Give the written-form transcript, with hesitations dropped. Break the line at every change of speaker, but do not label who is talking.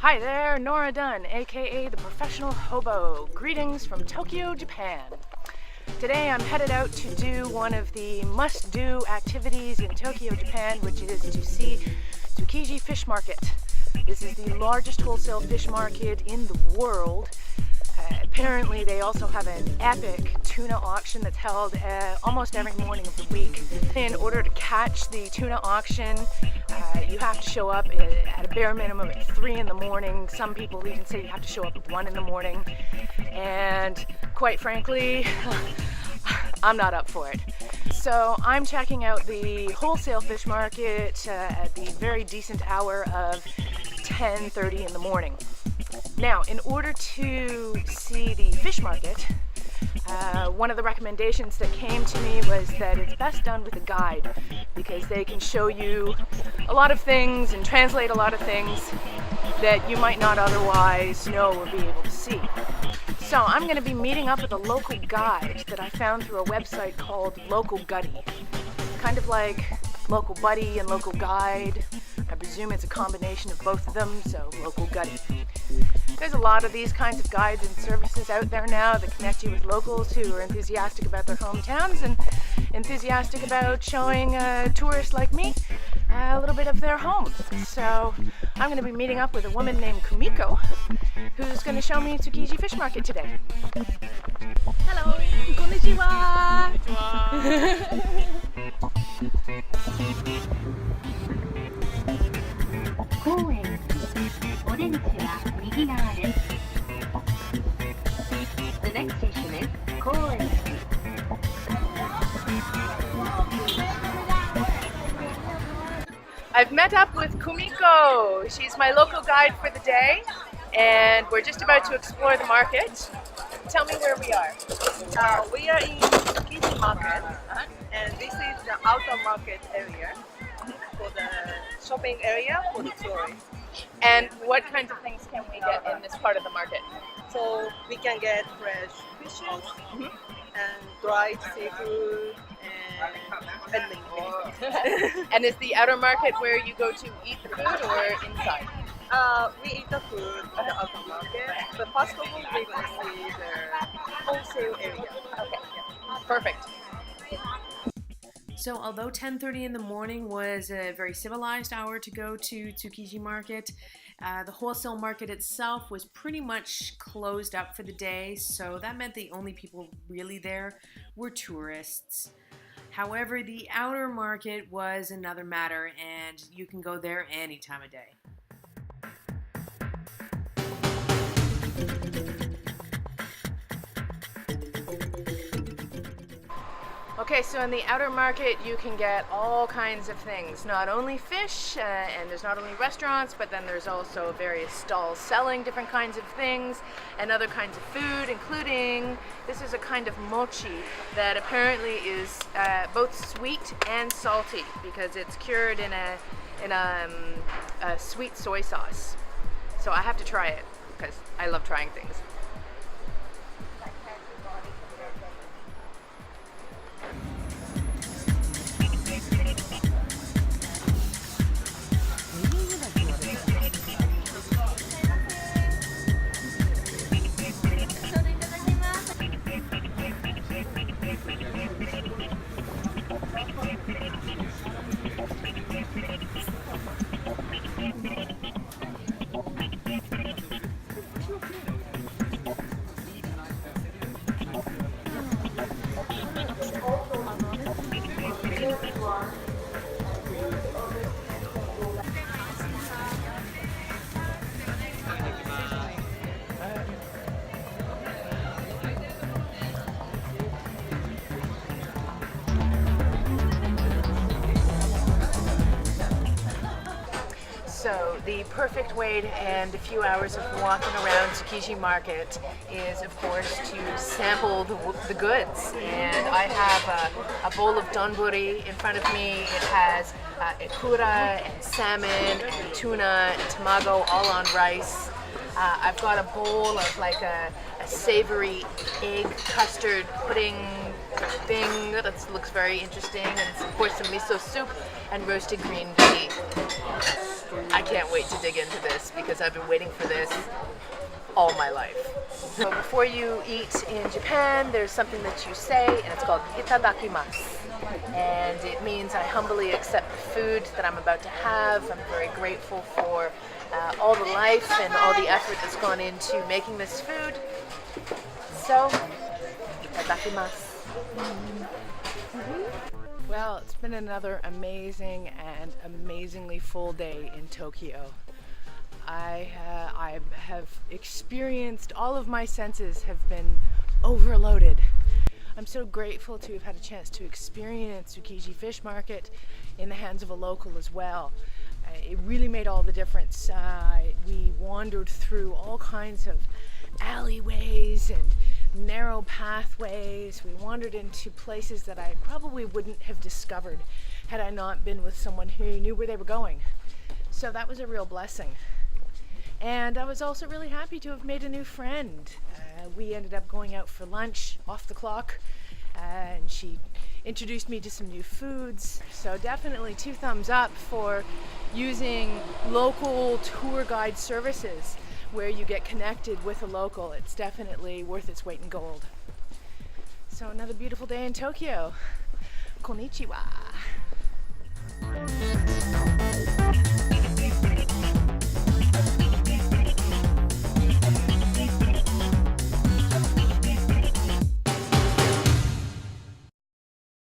Hi there, Nora Dunn, aka the Professional Hobo. Greetings from Tokyo, Japan. Today I'm headed out to do one of the must-do activities in Tokyo, Japan, which is to see Tsukiji Fish Market. This is the largest wholesale fish market in the world. Apparently they also have an epic tuna auction that's held almost every morning of the week. In order to catch the tuna auction, you have to show up at a bare minimum at 3 in the morning. Some people even say you have to show up at 1 in the morning. And quite frankly, I'm not up for it. So I'm checking out the wholesale fish market at the very decent hour of 10:30 in the morning. Now, in order to see the fish market, one of the recommendations that came to me was that it's best done with a guide because they can show you a lot of things and translate a lot of things that you might not otherwise know or be able to see. So I'm going to be meeting up with a local guide that I found through a website called Local Gutty. Kind of like Local Buddy and Local Guide. I presume it's a combination of both of them, so Local Gutty. There's a lot of these kinds of guides and services out there now that connect you with locals who are enthusiastic about their hometowns and enthusiastic about showing tourists like me a little bit of their home. So I'm going to be meeting up with a woman named Kumiko who's going to show me Tsukiji Fish Market today. Hello! Konnichiwa!
The next station is Koen.
I've met up with Kumiko. She's my local guide for the day, and we're just about to explore the market. Tell me where we are.
We are in Tsukiji Market, and this is the outer market area for the shopping area for the tourists.
And what kinds of things can we get in this part of the market?
So we can get fresh fishes and dried seafood and many.
And is the outer market where you go to eat the food or inside?
We eat the food at the outer market, but first of all we're going to see the wholesale area.
Okay, perfect.
So although 10:30 in the morning was a very civilized hour to go to Tsukiji Market, the wholesale market itself was pretty much closed up for the day, so that meant the only people really there were tourists. However, the outer market was another matter, and you can go there any time of day.
Okay, so in the outer market you can get all kinds of things. Not only fish, and there's not only restaurants, but then there's also various stalls selling different kinds of things and other kinds of food, including, this is a kind of mochi that apparently is both sweet and salty because it's cured in a sweet soy sauce. So I have to try it because I love trying things. So the perfect way to end a few hours of walking around Tsukiji Market is, of course, to sample the goods. And I have a bowl of donburi in front of me. It has ikura and salmon, and tuna and tamago all on rice. I've got a bowl of like a savory egg custard pudding thing that looks very interesting, and of course some miso soup and roasted green pea. I can't wait to dig into this because I've been waiting for this all my life. So before you eat in Japan, there's something that you say, and it's called itadakimasu. And it means I humbly accept the food that I'm about to have. I'm very grateful for all the life and all the effort that's gone into making this food. So, itadakimasu. Well, it's been another amazing and amazingly full day in Tokyo. I have experienced, all of my senses have been overloaded. I'm so grateful to have had a chance to experience Tsukiji Fish Market in the hands of a local as well. It really made all the difference. We wandered through all kinds of alleyways and narrow pathways. We wandered into places that I probably wouldn't have discovered had I not been with someone who knew where they were going. So that was a real blessing. And I was also really happy to have made a new friend. We ended up going out for lunch off the clock, and she introduced me to some new foods. So definitely 2 thumbs up for using local tour guide services where you get connected with a local. It's definitely worth its weight in gold. So another beautiful day in Tokyo. Konnichiwa.